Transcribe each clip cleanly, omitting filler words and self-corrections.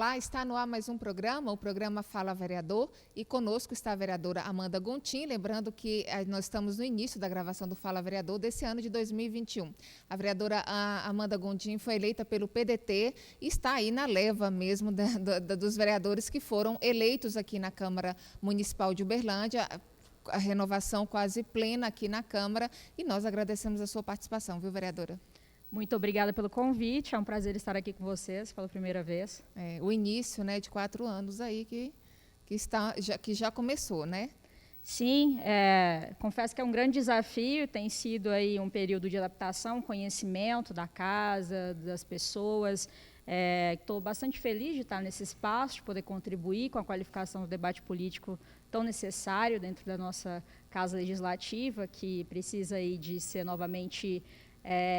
Olá, está no ar mais um programa, o programa Fala Vereador, e conosco está a vereadora Amanda Gontim, lembrando que nós estamos no início da gravação do Fala Vereador desse ano de 2021. A vereadora Amanda Gontim foi eleita pelo PDT e está aí na leva mesmo dos vereadores que foram eleitos aqui na Câmara Municipal de Uberlândia, a renovação quase plena aqui na Câmara, e nós agradecemos a sua participação, viu, vereadora? Muito obrigada pelo convite, é um prazer estar aqui com vocês pela primeira vez. O início, né, de 4 anos aí que já começou, né? Sim, confesso que é um grande desafio, tem sido aí um período de adaptação, conhecimento da casa, das pessoas. Estou bastante feliz de estar nesse espaço, de poder contribuir com a qualificação do debate político tão necessário dentro da nossa casa legislativa, que precisa aí de ser novamente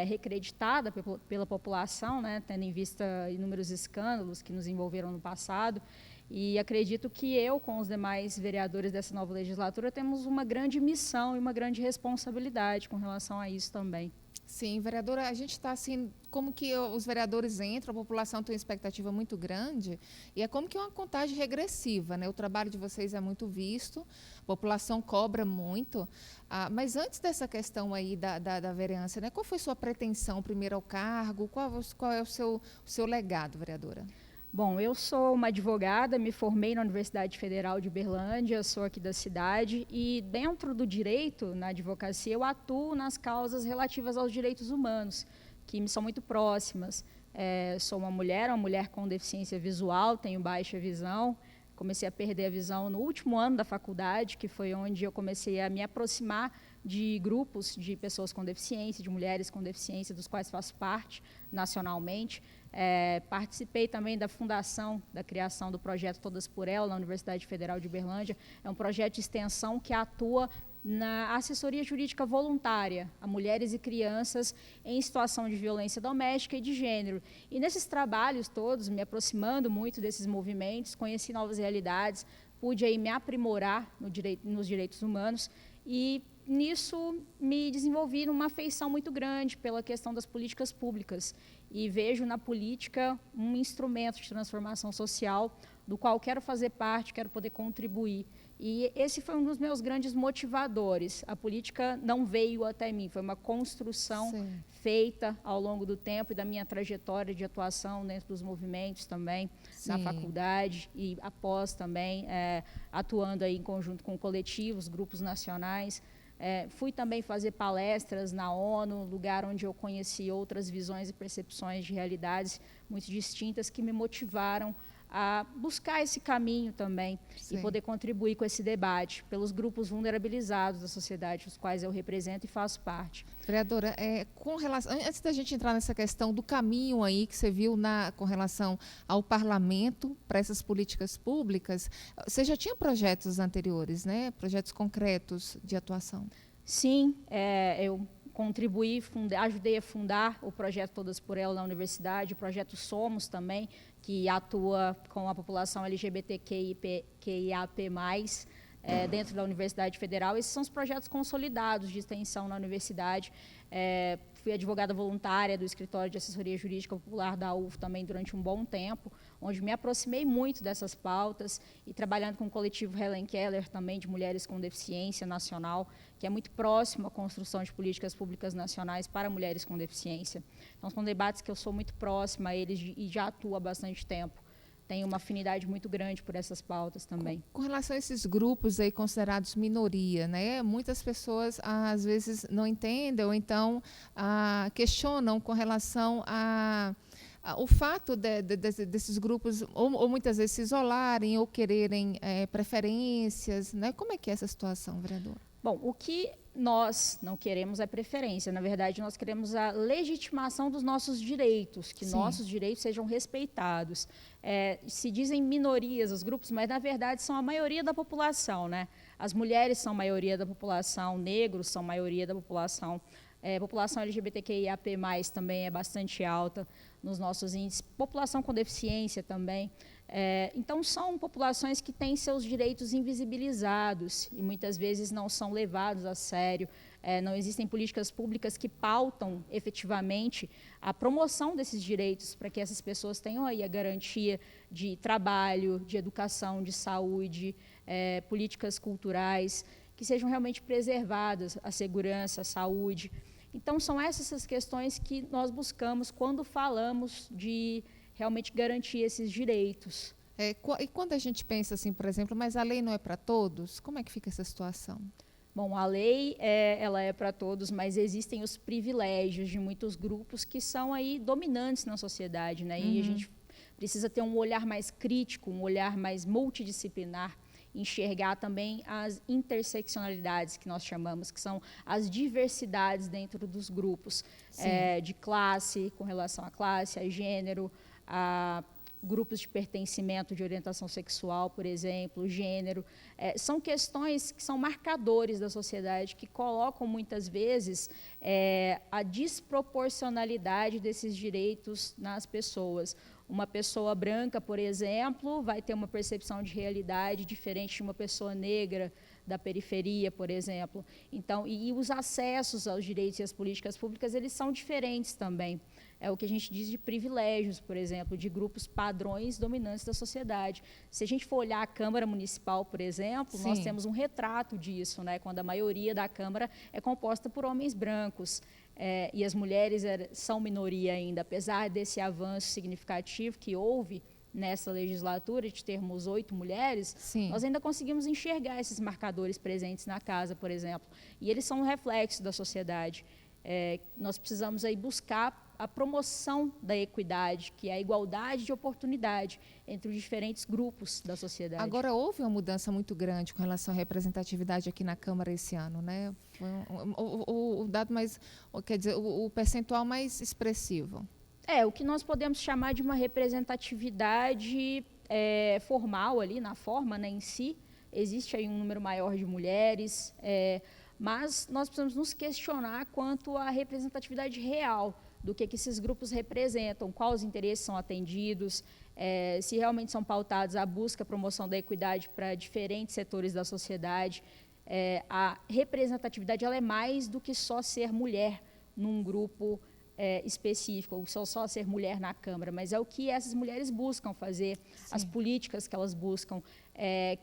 recreditada pela população, né, tendo em vista inúmeros escândalos que nos envolveram no passado. E acredito que eu, com os demais vereadores dessa nova legislatura, temos uma grande missão e uma grande responsabilidade com relação a isso também. Sim, vereadora, a gente está assim, como que os vereadores entram, a população tem uma expectativa muito grande, e é como que uma contagem regressiva, né? O trabalho de vocês é muito visto, a população cobra muito, mas antes dessa questão aí da vereança, né? Qual foi sua pretensão primeiro ao cargo, qual é o seu legado, vereadora? Bom, eu sou uma advogada, me formei na Universidade Federal de Uberlândia, sou aqui da cidade e dentro do direito, na advocacia, eu atuo nas causas relativas aos direitos humanos, que me são muito próximas. Sou uma mulher com deficiência visual, tenho baixa visão, comecei a perder a visão no último ano da faculdade, que foi onde eu comecei a me aproximar de grupos de pessoas com deficiência, de mulheres com deficiência, dos quais faço parte nacionalmente. Participei também da fundação, da criação do projeto Todas por Ela, na Universidade Federal de Uberlândia. É um projeto de extensão que atua na assessoria jurídica voluntária a mulheres e crianças em situação de violência doméstica e de gênero. E nesses trabalhos todos, me aproximando muito desses movimentos, conheci novas realidades, pude aí me aprimorar nos direitos humanos e nisso me desenvolvi numa afeição muito grande pela questão das políticas públicas e vejo na política um instrumento de transformação social do qual quero fazer parte, quero poder contribuir. E esse foi um dos meus grandes motivadores. A política não veio até mim, foi uma construção feita ao longo do tempo e da minha trajetória de atuação dentro dos movimentos também, na faculdade e após também, atuando aí em conjunto com coletivos, grupos nacionais. Fui também fazer palestras na ONU, lugar onde eu conheci outras visões e percepções de realidades muito distintas que me motivaram a buscar esse caminho também e poder contribuir com esse debate pelos grupos vulnerabilizados da sociedade, os quais eu represento e faço parte. Vereadora, com relação, antes da gente entrar nessa questão do caminho aí que você viu com relação ao parlamento para essas políticas públicas, você já tinha projetos anteriores, né? Projetos concretos de atuação? Sim, eu contribuí, ajudei a fundar o projeto Todas por Ela na universidade, o projeto Somos também, que atua com a população LGBTQIAP+, dentro da Universidade Federal. Esses são os projetos consolidados de extensão na universidade. Fui advogada voluntária do Escritório de Assessoria Jurídica Popular da UF também durante um bom tempo, onde me aproximei muito dessas pautas e trabalhando com o coletivo Helen Keller também, de mulheres com deficiência nacional, que é muito próximo à construção de políticas públicas nacionais para mulheres com deficiência. Então, são debates que eu sou muito próxima a eles e já atuo há bastante tempo. Tenho uma afinidade muito grande por essas pautas também. Com relação a esses grupos aí considerados minoria, né? Muitas pessoas às vezes não entendem ou então questionam com relação o fato desses grupos ou muitas vezes se isolarem ou quererem preferências, né? Como é que é essa situação, vereador? Bom, o que nós não queremos é preferência. Na verdade, nós queremos a legitimação dos nossos direitos, que nossos direitos sejam respeitados. Se dizem minorias os grupos, mas na verdade são a maioria da população, né? As mulheres são a maioria da população, negros são a maioria da população. A população LGBTQIAP+, também é bastante alta nos nossos índices. População com deficiência também. Então, são populações que têm seus direitos invisibilizados e muitas vezes não são levados a sério. Não existem políticas públicas que pautam efetivamente a promoção desses direitos para que essas pessoas tenham aí a garantia de trabalho, de educação, de saúde, políticas culturais, que sejam realmente preservadas, a segurança, a saúde. Então, são essas questões que nós buscamos quando falamos de realmente garantir esses direitos. E quando a gente pensa assim, por exemplo, mas a lei não é para todos, como é que fica essa situação? Bom, a lei ela é para todos, mas existem os privilégios de muitos grupos que são aí dominantes na sociedade, né? E a gente precisa ter um olhar mais crítico, um olhar mais multidisciplinar, enxergar também as interseccionalidades que nós chamamos, que são as diversidades dentro dos grupos, de classe, com relação à classe, a gênero, a grupos de pertencimento de orientação sexual, por exemplo, gênero. São questões que são marcadores da sociedade, que colocam, muitas vezes, a desproporcionalidade desses direitos nas pessoas. Uma pessoa branca, por exemplo, vai ter uma percepção de realidade diferente de uma pessoa negra da periferia, por exemplo. Então, e os acessos aos direitos e às políticas públicas, eles são diferentes também. É o que a gente diz de privilégios, por exemplo, de grupos padrões dominantes da sociedade. Se a gente for olhar a Câmara Municipal, por exemplo, nós temos um retrato disso, né, quando a maioria da Câmara é composta por homens brancos. E as mulheres são minoria ainda, apesar desse avanço significativo que houve nessa legislatura, de termos 8 mulheres, nós ainda conseguimos enxergar esses marcadores presentes na casa, por exemplo, e eles são um reflexo da sociedade. Nós precisamos aí buscar a promoção da equidade, que é a igualdade de oportunidade entre os diferentes grupos da sociedade. Agora, houve uma mudança muito grande com relação à representatividade aqui na Câmara esse ano, né? Foi o dado mais, quer dizer, o percentual mais expressivo. O que nós podemos chamar de uma representatividade formal ali, na forma, né, em si. Existe aí um número maior de mulheres, mas nós precisamos nos questionar quanto à representatividade real do que esses grupos representam, quais os interesses são atendidos, se realmente são pautados a busca, a promoção da equidade para diferentes setores da sociedade. A representatividade ela é mais do que só ser mulher num grupo específico, ou só ser mulher na Câmara, mas é o que essas mulheres buscam fazer, as políticas que elas buscam,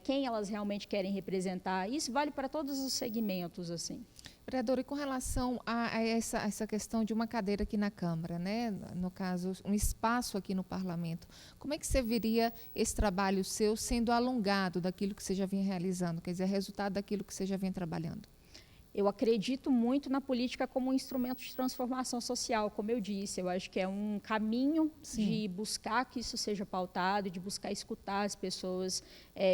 quem elas realmente querem representar. Isso vale para todos os segmentos, assim. Vereadora, e com relação a essa questão de uma cadeira aqui na Câmara, né? No caso, um espaço aqui no Parlamento, como é que você veria esse trabalho seu sendo alongado daquilo que você já vinha realizando, quer dizer, resultado daquilo que você já vinha trabalhando? Eu acredito muito na política como um instrumento de transformação social, como eu disse. Eu acho que é um caminho de buscar que isso seja pautado, de buscar escutar as pessoas,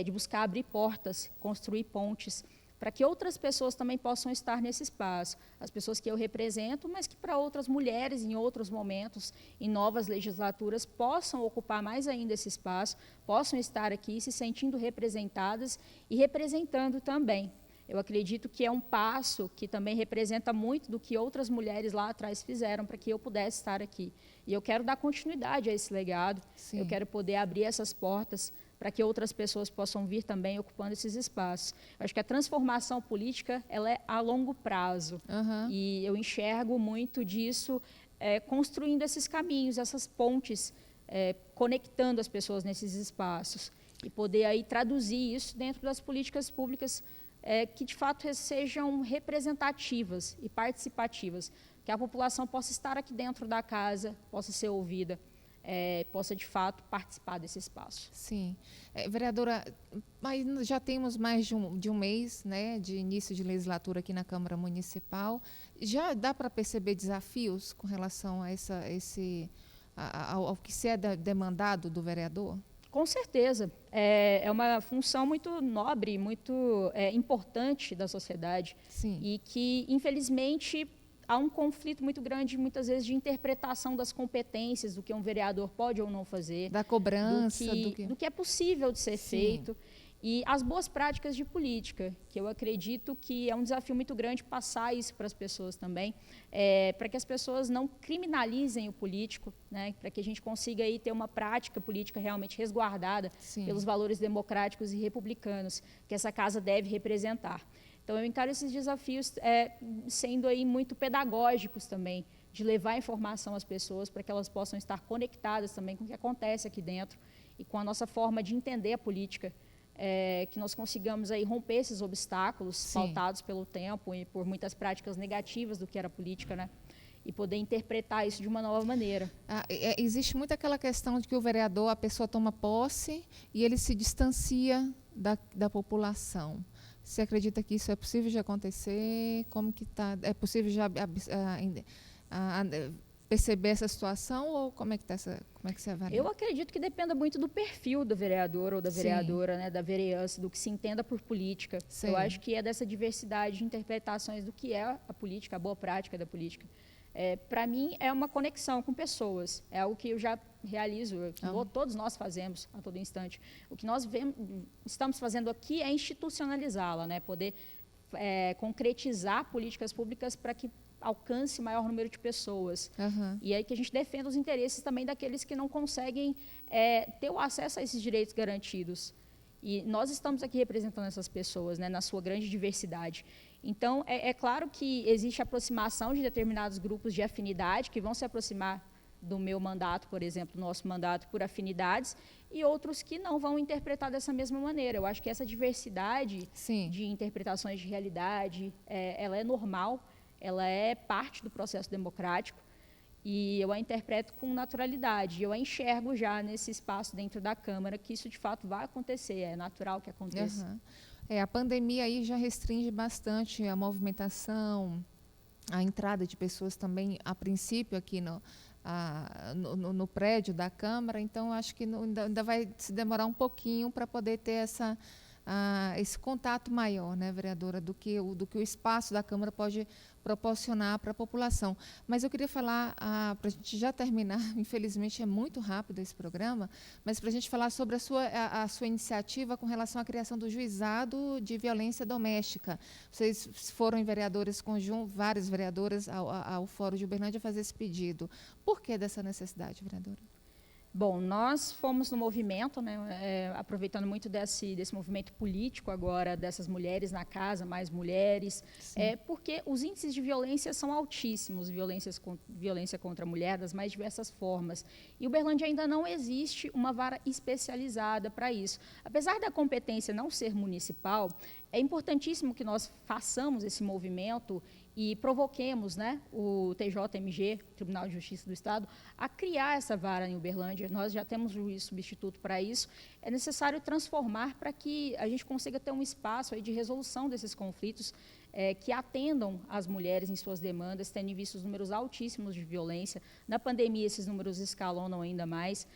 de buscar abrir portas, construir pontes, para que outras pessoas também possam estar nesse espaço. As pessoas que eu represento, mas que para outras mulheres, em outros momentos, em novas legislaturas, possam ocupar mais ainda esse espaço, possam estar aqui se sentindo representadas e representando também. Eu acredito que é um passo que também representa muito do que outras mulheres lá atrás fizeram para que eu pudesse estar aqui. E eu quero dar continuidade a esse legado, eu quero poder abrir essas portas para que outras pessoas possam vir também ocupando esses espaços. Eu acho que a transformação política ela é a longo prazo. E eu enxergo muito disso construindo esses caminhos, essas pontes, conectando as pessoas nesses espaços. E poder aí traduzir isso dentro das políticas públicas que, de fato, sejam representativas e participativas, que a população possa estar aqui dentro da casa, possa ser ouvida, possa, de fato, participar desse espaço. Sim. Vereadora, mas já temos mais de um mês, né, de início de legislatura aqui na Câmara Municipal. Já dá para perceber desafios com relação a ao que se é demandado do vereador? Com certeza. É uma função muito nobre, muito importante da sociedade. E que, infelizmente, há um conflito muito grande, muitas vezes, de interpretação das competências, do que um vereador pode ou não fazer. Da cobrança. Do que é possível de ser feito. E as boas práticas de política, que eu acredito que é um desafio muito grande passar isso para as pessoas também, para que as pessoas não criminalizem o político, né, para que a gente consiga aí ter uma prática política realmente resguardada pelos valores democráticos e republicanos que essa casa deve representar. Então, eu encaro esses desafios sendo aí muito pedagógicos também, de levar informação às pessoas para que elas possam estar conectadas também com o que acontece aqui dentro e com a nossa forma de entender a política, que nós consigamos aí romper esses obstáculos pautados pelo tempo e por muitas práticas negativas do que era política, né? E poder interpretar isso de uma nova maneira. Existe muito aquela questão de que o vereador, a pessoa toma posse e ele se distancia da população. Você acredita que isso é possível de acontecer? Como que está? É possível já perceber essa situação ou como é que você avalia? Eu acredito que dependa muito do perfil do vereador ou da vereadora, né, da vereança, do que se entenda por política. Sim. Eu acho que é dessa diversidade de interpretações do que é a política, a boa prática da política. Para mim, é uma conexão com pessoas. É algo que eu já realizo, todos nós fazemos a todo instante. O que nós estamos fazendo aqui é institucionalizá-la, né, poder concretizar políticas públicas para que alcance o maior número de pessoas. E aí que a gente defenda os interesses também daqueles que não conseguem ter o acesso a esses direitos garantidos. E nós estamos aqui representando essas pessoas, né, na sua grande diversidade. Então, é claro que existe aproximação de determinados grupos de afinidade que vão se aproximar do meu mandato, por exemplo, nosso mandato por afinidades, e outros que não vão interpretar dessa mesma maneira. Eu acho que essa diversidade de interpretações de realidade, ela é normal, ela é parte do processo democrático e eu a interpreto com naturalidade. Eu a enxergo já nesse espaço dentro da Câmara que isso de fato vai acontecer, é natural que aconteça. A pandemia aí já restringe bastante a movimentação, a entrada de pessoas também, a princípio, aqui no prédio da Câmara, então acho que ainda vai se demorar um pouquinho para poder ter esse contato maior, né, vereadora, do que o espaço da Câmara pode proporcionar para a população. Mas eu queria falar, para a gente já terminar, infelizmente é muito rápido esse programa, mas para a gente falar sobre a sua iniciativa com relação à criação do juizado de violência doméstica. Vocês foram vereadores conjuntos, várias vereadoras ao Fórum de Uberlândia fazer esse pedido. Por que dessa necessidade, vereadora? Bom, nós fomos no movimento, né, aproveitando muito desse movimento político agora, dessas mulheres na casa, mais mulheres, porque os índices de violência são altíssimos, violência contra a mulher, das mais diversas formas. E Uberlândia ainda não existe uma vara especializada para isso. Apesar da competência não ser municipal, é importantíssimo que nós façamos esse movimento e provoquemos, né, o TJMG, Tribunal de Justiça do Estado, a criar essa vara em Uberlândia. Nós já temos um juiz substituto para isso. É necessário transformar para que a gente consiga ter um espaço aí de resolução desses conflitos que atendam as mulheres em suas demandas, tendo em vista os números altíssimos de violência. Na pandemia, esses números escalonam ainda mais,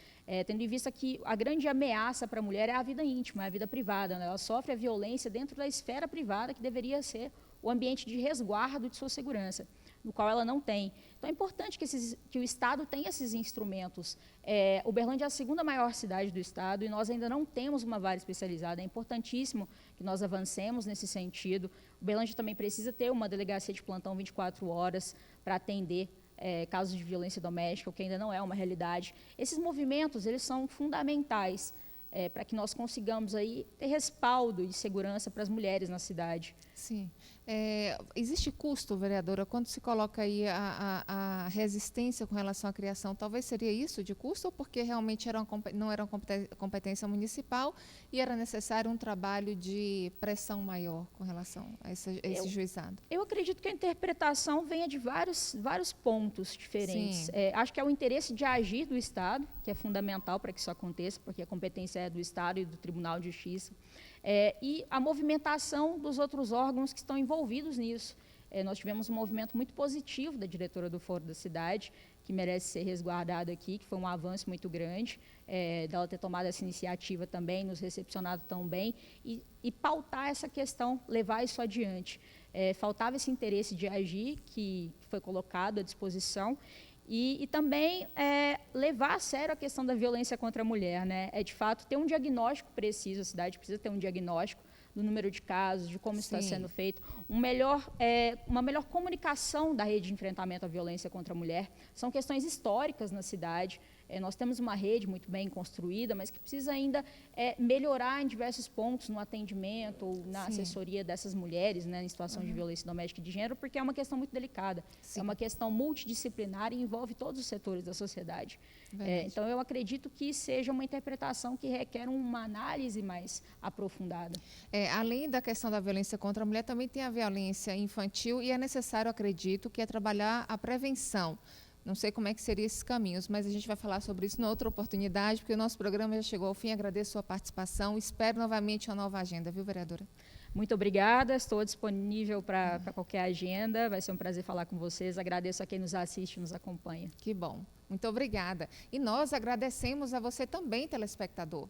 tendo em vista que a grande ameaça para a mulher é a vida íntima, é a vida privada, né? Ela sofre a violência dentro da esfera privada, que deveria ser o ambiente de resguardo de sua segurança, no qual ela não tem. Então, é importante que o Estado tenha esses instrumentos. Uberlândia é a segunda maior cidade do Estado e nós ainda não temos uma vara especializada. É importantíssimo que nós avancemos nesse sentido. Uberlândia também precisa ter uma delegacia de plantão 24 horas para atender casos de violência doméstica, o que ainda não é uma realidade. Esses movimentos, eles são fundamentais para que nós consigamos aí ter respaldo e segurança para as mulheres na cidade. Sim. Existe custo, vereadora, quando se coloca aí a resistência com relação à criação, talvez seria isso de custo, ou porque realmente não era uma competência municipal e era necessário um trabalho de pressão maior com relação a esse juizado? Eu acredito que a interpretação venha de vários pontos diferentes. Acho que é o interesse de agir do Estado, que é fundamental para que isso aconteça, porque a competência é do Estado e do Tribunal de Justiça. E a movimentação dos outros órgãos que estão envolvidos nisso. Nós tivemos um movimento muito positivo da diretora do Fórum da Cidade, que merece ser resguardado aqui, que foi um avanço muito grande, dela ter tomado essa iniciativa também, nos recepcionado tão bem, e pautar essa questão, levar isso adiante. Faltava esse interesse de agir, que foi colocado à disposição, E também levar a sério a questão da violência contra a mulher, né? De fato, ter um diagnóstico preciso, a cidade precisa ter um diagnóstico do número de casos, de como está sendo feito, uma melhor comunicação da rede de enfrentamento à violência contra a mulher. São questões históricas na cidade. Nós temos uma rede muito bem construída, mas que precisa ainda melhorar em diversos pontos no atendimento ou na assessoria dessas mulheres, né, em situação de violência doméstica e de gênero, porque é uma questão muito delicada. É uma questão multidisciplinar e envolve todos os setores da sociedade. Então, eu acredito que seja uma interpretação que requer uma análise mais aprofundada. Além da questão da violência contra a mulher, também tem a violência infantil e é necessário, acredito, que trabalhar a prevenção. Não sei como é que seriam esses caminhos, mas a gente vai falar sobre isso em outra oportunidade, porque o nosso programa já chegou ao fim. Agradeço a sua participação. Espero novamente uma nova agenda, viu, vereadora? Muito obrigada, estou disponível para qualquer agenda. Vai ser um prazer falar com vocês. Agradeço a quem nos assiste e nos acompanha. Que bom. Muito obrigada. E nós agradecemos a você também, telespectador.